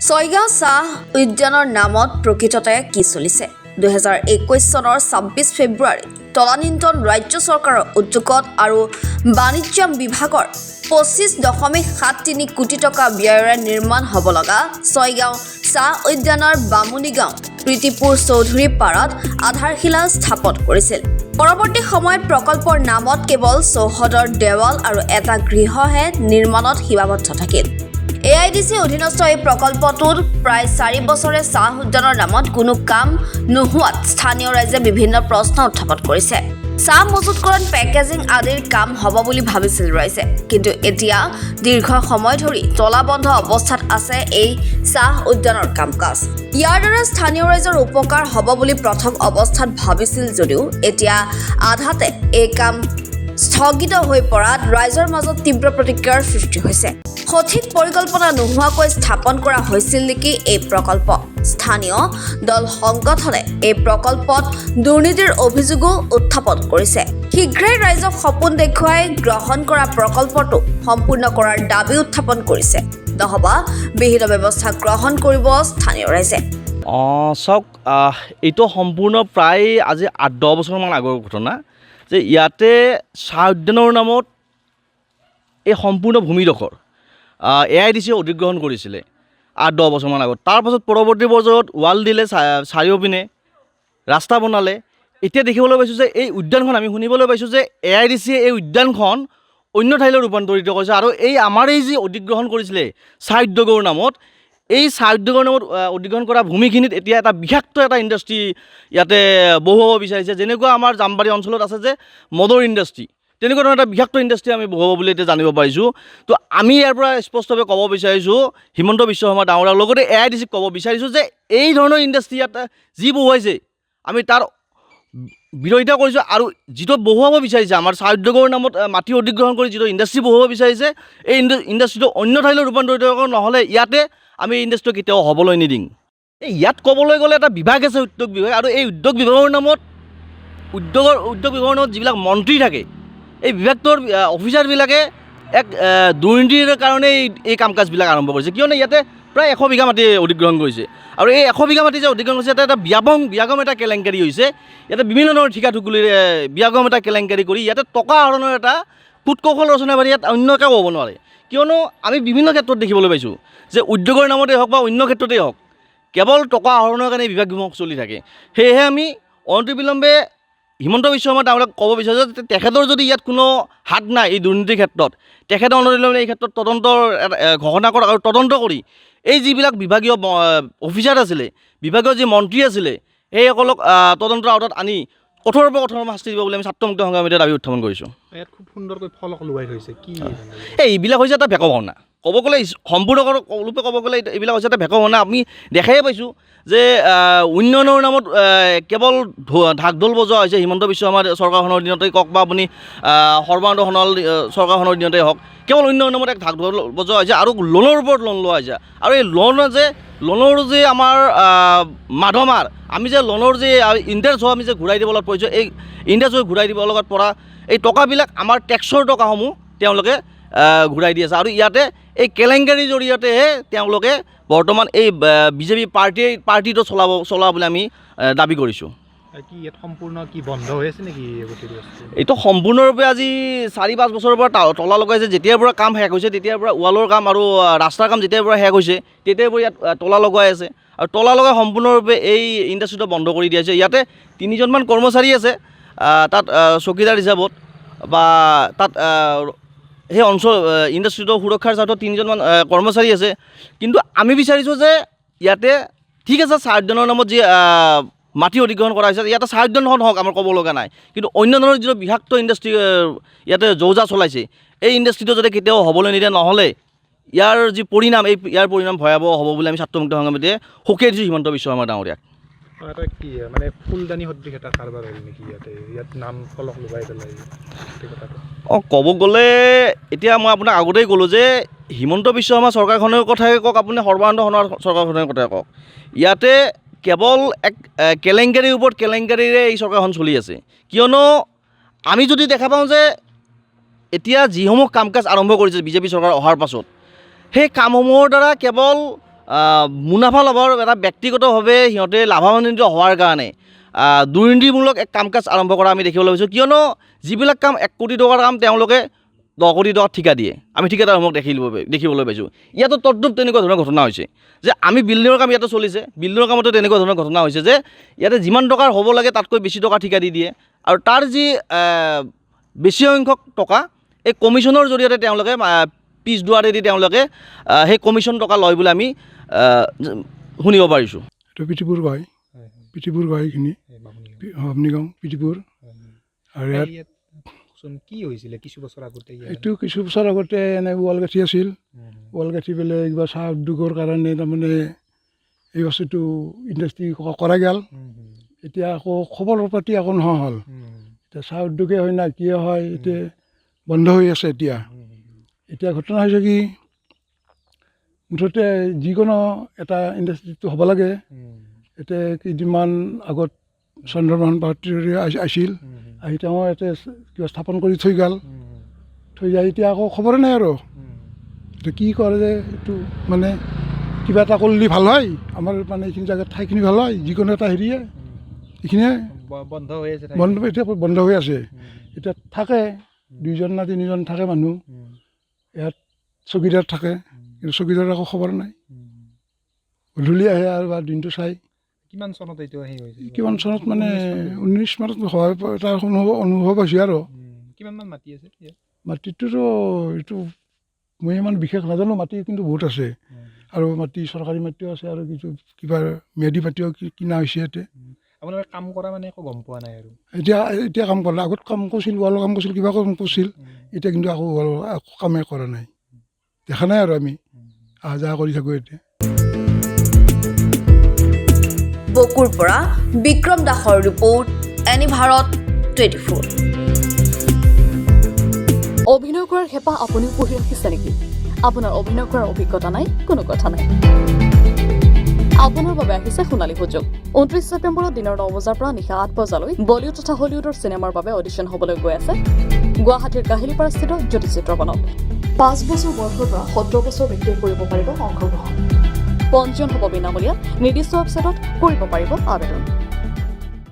ছয়গাঁও চাহ উদ্যানৰ নামত প্ৰকৃততে কি চলিছে 2021 চনৰ 26 ফেব্ৰুৱাৰী তলানিন্তন ৰাজ্য চৰকাৰৰ উদ্যোগত আৰু বাণিজ্য বিভাগৰ 25.73 কোটি টকা ব্যয়েৰে নিৰ্মাণ হ'ব লগা ছয়গাঁও চাহ উদ্যানৰ বামুণীগাঁও প্ৰীতিপুৰ চৌধুৰী পাৰত আধাৰশিলা স্থাপন কৰিছিল। পৰৱৰ্তী সময়ত প্ৰকল্পৰ নামত কেৱল চৌহদৰ দেৱাল আৰু এটা গৃহহে নিৰ্মাণত সীমাবদ্ধ থাকিল। AIDC অধীনস্থ এই প্ৰকল্পটোত প্ৰায় 4 বছৰে চাহ উদ্যানৰ নামত কোনো কাম নোহোৱাত স্থানীয় ৰাইজে বিভিন্ন প্ৰশ্ন উত্থাপন কৰিছে। চাহ মজুতকৰণ পেকেজিং আদিৰ কাম হ'ব বুলি ভাবিছিল ৰাইজে, কিন্তু এতিয়া দীৰ্ঘ সময় ধৰি তলাবন্ধ অৱস্থাত আছে এই চাহ উদ্যানৰ কাম-কাজ। ইয়াৰ দ্বাৰা স্থানীয় ৰাইজৰ উপকাৰ হ'ব বুলি প্ৰথম অৱস্থাত ভাবিছিল যদিও এতিয়া আধাতে এই কাম স্থগিত হৈ পৰাত ৰাইজৰ মাজত তীব্ৰ প্ৰতিক্ৰিয়াৰ সৃষ্টি হৈছে। সঠিক পৰিকল্পনা নোহোৱাকৈ স্থাপন কৰা হৈছিল নেকি এই প্ৰকল্প? স্থানীয় দল সংগঠনে এই প্ৰকল্পত দুৰ্নীতিৰ অভিযোগো উত্থাপন কৰিছে। শীঘ্ৰেই ৰাইজক সপোন দেখুৱাই গ্ৰহণ কৰা প্ৰকল্পটো সম্পূৰ্ণ কৰাৰ দাবী উত্থাপন কৰিছে। নহবা বিহিত ব্যৱস্থা গ্ৰহণ কৰিব স্থানীয় ৰাইজে। চাওক, এইটো সম্পূৰ্ণ প্ৰায় আজি 8-10 বছৰমান আগৰ ঘটনা যে ইয়াতে চাহ উদ্যানৰ নামত এই সম্পূৰ্ণ ভূমিডোখৰ AIDC অধিগ্ৰহণ কৰিছিলে 8-10 বছৰমান আগত। তাৰপাছত পৰৱৰ্তী পৰ্যায়ত ৱাল দিলে, চাৰিওপিনে ৰাস্তা বনালে। এতিয়া দেখিবলৈ পাইছোঁ যে এই উদ্যানখন আমি শুনিবলৈ পাইছোঁ যে AIDC এই উদ্যানখন অন্য ঠাইলৈ ৰূপান্তৰিত কৰিছে আৰু এই আমাৰ এই যি অধিগ্ৰহণ কৰিছিলে চাহ উদ্যোগৰ নামত, এই চাহ উদ্যোগৰ নামত অধিগ্ৰহণ কৰা ভূমিখিনিত এতিয়া এটা বিষাক্ত এটা ইণ্ডাষ্ট্ৰী ইয়াতে বহুৱাব বিচাৰিছে। যেনেকুৱা আমাৰ জামবাৰী অঞ্চলত আছে যে মদৰ ইণ্ডাষ্ট্ৰী, তেনেকুৱা ধৰণৰ এটা বিষাক্ত ইণ্ডাষ্ট্ৰী আমি বহুৱাব বুলি এতিয়া জানিব পাৰিছোঁ। তো আমি ইয়াৰ পৰা স্পষ্টভাৱে ক'ব বিচাৰিছোঁ হিমন্ত বিশ্ব শৰ্মা ডাঙৰীয়াৰ লগতে AIDC ক'ব বিচাৰিছোঁ যে এই ধৰণৰ ইণ্ডাষ্ট্ৰী ইয়াত যি বহুৱাইছে আমি তাৰ বিৰোধিতা কৰিছোঁ। আৰু যিটো বহুৱাব বিচাৰিছে আমাৰ চাহ উদ্যোগৰ নামত মাটি অধিগ্ৰহণ কৰি যিটো ইণ্ডাষ্ট্ৰী বহুৱাব বিচাৰিছে, এই ইণ্ডাষ্ট্ৰীটো অন্য ঠাইলৈ ৰূপান্তৰিত নহ'লে ইয়াতে আমি এই ইণ্ডাষ্ট্ৰীটো কেতিয়াও হ'বলৈ নিদিম। ইয়াত ক'বলৈ গ'লে এটা বিভাগ আছে, উদ্যোগ বিভাগ, আৰু এই উদ্যোগ বিভাগৰ নামত উদ্যোগ বিভাগৰ নামত যিবিলাক মন্ত্ৰী থাকে, এই বিভাগটোৰ অফিচাৰবিলাকে এক দুৰ্নীতিৰ কাৰণে এই কাম কাজবিলাক আৰম্ভ কৰিছে। কিয়নো ইয়াতে প্ৰায় 100 বিঘা মাটি অধিগ্ৰহণ কৰিছে আৰু এই 100 বিঘা মাটি যে অধিগ্ৰহণ কৰিছে এটা ব্যাগম এটা কেলেংকাৰী হৈছে। ইয়াতে বিভিন্ন ধৰণৰ ঠিকা ঠুকুলিৰে ব্যাগম এটা কেলেংকাৰী কৰি ইয়াতে টকা আহৰণৰ এটা কূটকৌশল ৰচনা কৰি ইয়াত অন্য একো হ'ব নোৱাৰে। কিয়নো আমি বিভিন্ন ক্ষেত্ৰত দেখিবলৈ পাইছোঁ যে উদ্যোগৰ নামতেই হওক বা অন্য ক্ষেত্ৰতেই হওক কেৱল টকা আহৰণৰ কাৰণে বিভাগ চলি থাকে। সেয়েহে আমি অনতিবিলম্বে হিমন্ত বিশ্ব শৰ্মা ডাঙৰীয়াক ক'ব বিচাৰোঁ যে তেখেতৰ যদি ইয়াত কোনো হাত নাই এই দুৰ্নীতিৰ ক্ষেত্ৰত, তেখেতে অনতিবিলম্বে এই ক্ষেত্ৰত তদন্তৰ ঘোষণা কৰক আৰু তদন্ত কৰি এই যিবিলাক বিভাগীয় অফিচাৰ আছিলে, বিভাগীয় যি মন্ত্ৰী আছিলে, সেইসকলক তদন্তৰ আওতাত আনি কঠোৰৰ পৰা কঠোৰ শাস্তি দিব বুলি আমি ছাত্ৰ মুক্ত সংগ্ৰামীয়ে দাবী উত্থাপন কৰিছোঁ। ইয়াত খুব সুন্দৰকৈ ফলক লগাই থৈছে কি এইবিলাক হৈছে এটা ভেক ভাওনা। ক'ব গ'লে সম্পূৰ্ণ ৰূপে ক'ব গ'লে এইবিলাক হৈছে এটা ভেক ভাওনা। আমি দেখাই পাইছোঁ যে উন্নয়নৰ নামত কেৱল ঢাক ঢোল বজোৱা হৈছে। হিমন্ত বিশ্ব শৰ্মা চৰকাৰখনৰ দিনতেই কওক বা আপুনি সৰ্বানন্দ সোণোৱাল চৰকাৰখনৰ দিনতেই হওক, কেৱল উন্নয়নৰ নামত এক ঢাক ঢোল বজোৱা হৈছে আৰু লোনৰ ওপৰত লোন লোৱা হৈছে। আৰু এই লোনৰ যে আমাৰ মাধমাৰ, আমি যে লোনৰ যে ইণ্টাৰেষ্ট আমি যে ঘূৰাই দিব লগত পৰিছোঁ, এই ইণ্টাৰেষ্ট ঘূৰাই দিব লগত পৰা এই টকাবিলাক আমাৰ টেক্সৰ টকাসমূহ তেওঁলোকে ঘূৰাই দি আছে। আৰু ইয়াতে এই কেলেংকাৰীৰ জৰিয়তেহে তেওঁলোকে বৰ্তমান এই বিজেপি পাৰ্টিটো চলোৱা বুলি আমি দাবী কৰিছোঁ। কি ইয়াত সম্পূৰ্ণ কি বন্ধ হৈ আছে নেকি? এইটো সম্পূৰ্ণৰূপে আজি 4-5 বছৰৰ পৰা তলা লগাইছে। যেতিয়াৰ পৰা কাম শেষ হৈছে, তেতিয়াৰ পৰা ৱালৰ কাম আৰু ৰাস্তাৰ কাম যেতিয়াৰ পৰা শেষ হৈছে, তেতিয়াৰ পৰা ইয়াত তলা লগাই আছে আৰু তলা লগাই সম্পূৰ্ণৰূপে এই ইণ্ডাষ্ট্ৰীটো বন্ধ কৰি দিয়া হৈছে। ইয়াতে 3জনমান কৰ্মচাৰী আছে তাত চকীদাৰ হিচাপত, বা তাত সেই অঞ্চল ইণ্ডাষ্ট্ৰীটো সুৰক্ষাৰ স্বাৰ্থত 3জনমান কৰ্মচাৰী আছে। কিন্তু আমি বিচাৰিছোঁ যে ইয়াতে ঠিক আছে চাহ উদ্যানৰ নামত যি মাটি অধিগ্ৰহণ কৰা হৈছে, ইয়াতে চাহ উদ্যানখন হওক, আমাৰ ক'ব লগা নাই, কিন্তু অন্য ধৰণৰ যিটো বিষাক্ত ইণ্ডাষ্ট্ৰী ইয়াতে যৌজা চলাইছে, এই ইণ্ডাষ্ট্ৰীটো যাতে কেতিয়াও হ'বলৈ নিদিয়ে, নহ'লে ইয়াৰ যি পৰিণাম, ইয়াৰ পৰিণাম ভয়াৱহ হ'ব বুলি আমি ছাত্ৰ মুক্ত সংগ্ৰামীয়ে সকীয়াই দিছোঁ হিমন্ত বিশ্ব শৰ্মা ডাঙৰীয়াক। এটা কি মানে ফুলদানি সদৃশ এটা কাৰবাৰ হ'ল নেকি ইয়াত নাম ফলক লগাই পেলাই কথাটো? ক'ব গ'লে এতিয়া মই আপোনাক আগতেই ক'লোঁ যে হিমন্ত বিশ্ব শৰ্মা চৰকাৰখনৰ কথাই কওক, আপুনি সৰ্বানন্দ সোণোৱাল চৰকাৰখনৰ কথাই কওক, ইয়াতে কেৱল এক কেলেংকাৰীৰ ওপৰত কেলেংকাৰীৰে এই চৰকাৰখন চলি আছে। কিয়নো আমি যদি দেখা পাওঁ যে এতিয়া যিসমূহ কাম কাজ আৰম্ভ কৰিছে বিজেপি চৰকাৰ অহাৰ পাছত, সেই কামসমূহৰ দ্বাৰা কেৱল মুনাফা ল'বৰ এটা ব্যক্তিগতভাৱে সিহঁতে লাভান্বিত হোৱাৰ কাৰণে দুৰ্নীতিমূলক এক কাম কাজ আৰম্ভ কৰা আমি দেখিবলৈ পাইছোঁ। কিয়নো যিবিলাক কাম 1 কোটি টকাৰ কাম তেওঁলোকে 10 কোটি টকা ঠিকা দিয়ে, আমি ঠিকাদাৰসমূহক দেখিবলৈ পাইছোঁ। ইয়াতো তদ্ৰুপ তেনেকুৱা ধৰণৰ ঘটনা হৈছে যে আমি বিল্ডিঙৰ কাম ইয়াতে চলিছে, বিল্ডিঙৰ কামতো তেনেকুৱা ধৰণৰ ঘটনা হৈছে যে ইয়াতে যিমান টকাৰ হ'ব লাগে তাতকৈ বেছি টকা ঠিকা দি দিয়ে আৰু তাৰ যি বেছি সংখ্যক টকা এই কমিশ্যনৰ জৰিয়তে তেওঁলোকে পিছ দুৱাৰেদি তেওঁলোকে সেই কমিশ্যন টকা লয় বুলি আমি শুনিব পাৰিছোঁ। এইটো পিঠিপুৰ কয়, পিঠিপুৰ কয় এইখিনি বামুণীগাঁও পিঠিপুৰ। আৰু ইয়াত কি হৈছিলে কিছু বছৰ আগতে? এইটো কিছু বছৰ আগতে এনে ৱালগাঠি আছিল, ৱালগাঠি পেলাই কিবা চাহ উদ্যোগৰ কাৰণে তাৰমানে এই বস্তুটো ইণ্ডাষ্ট্ৰী কৰা গ'ল। এতিয়া আকৌ খবৰ পাতি আকৌ নোহোৱা হ'ল। এতিয়া চাহ উদ্যোগে হয় না কিয় হয়, এতিয়া বন্ধ হৈ আছে। এতিয়া ঘটনা হৈছে কি, মুঠতে যিকোনো এটা ইণ্ডাষ্ট্ৰিটো হ'ব লাগে। এতিয়া কেইদিনমান আগত চন্দ্ৰমোহন পাটোৱাৰী আহিছিল, আহি তেওঁ ইয়াতে কিবা স্থাপন কৰি থৈ গ'ল, থৈ যায় এতিয়া আকৌ খবৰে নাই আৰু। এতিয়া কি কৰে যে এইটো মানে কিবা এটা কৰিলে ভাল হয়, আমাৰ মানে এইখিনি জেগাত ঠাইখিনি ভাল হয়, যিকোনো এটা হেৰিয়ে এইখিনিয়ে এতিয়া বন্ধ হৈ আছে। এতিয়া থাকে 2জন না 3জন থাকে মানুহ ইয়াত, চকীদাৰ থাকে, কিন্তু চকীদাৰ একো খবৰ নাই। গধূলি আহে আৰু বা দিনটো চাই। কিমান চনত এইটো হৈছিল? কিমান চনত মানে 19 মানত হোৱাৰ তাৰ অনুভৱ হৈছে আৰু। কিমানমান মাটি আছে? মাটিটোতো এইটো মই ইমান বিশেষ নাজানো, মাটি কিন্তু বহুত আছে আৰু মাটি চৰকাৰী মাটিও আছে আৰু কিছু কিবা ম্যাদী মাটিও কিনা হৈছে ইয়াতে। আপোনালোকে কাম কৰা মানে একো গম পোৱা নাই আৰু? এতিয়া কাম কৰা, আগত কাম কৰিছিল, ৱালৰ কাম কৰিছিল, কিবা কাম কৰিছিল, এতিয়া কিন্তু একো কামেই কৰা নাই, দেখা নাই আৰু আমি অহা যোৱা কৰি থাকোঁ এতিয়া। বকুৰ পৰা বিক্ৰম দাসৰ ৰিপৰ্ট, এনি ভাৰত 24। অভিনয় কৰাৰ হেঁপাহ আপুনিও পঢ়ি ৰাখিছে নেকি? আপোনাৰ অভিনয় কৰাৰ অভিজ্ঞতা নাই? কোনো কথা নাই, আপোনাৰ বাবে আহিছে সোণালী সুযোগ। 29 ছেপ্টেম্বৰত দিনৰ 9 বজাৰ পৰা নিশা 8 বজালৈ বলিউড তথা হলিউডৰ চিনেমাৰ বাবে অডিশ্যন হ'বলৈ গৈ আছে গুৱাহাটীৰ কাহিলীপাৰাস্থিত জ্যোতি চিত্ৰবনত। 5 বছৰ বয়সৰ পৰা 17 বছৰ ব্যক্তিয়ে কৰিব পাৰিব অংশগ্ৰহণ। পঞ্জীয়ন হ'ব বিনামূলীয়া, নিৰ্দিষ্ট ৱেবছাইটত কৰিব পাৰিব আবেদন।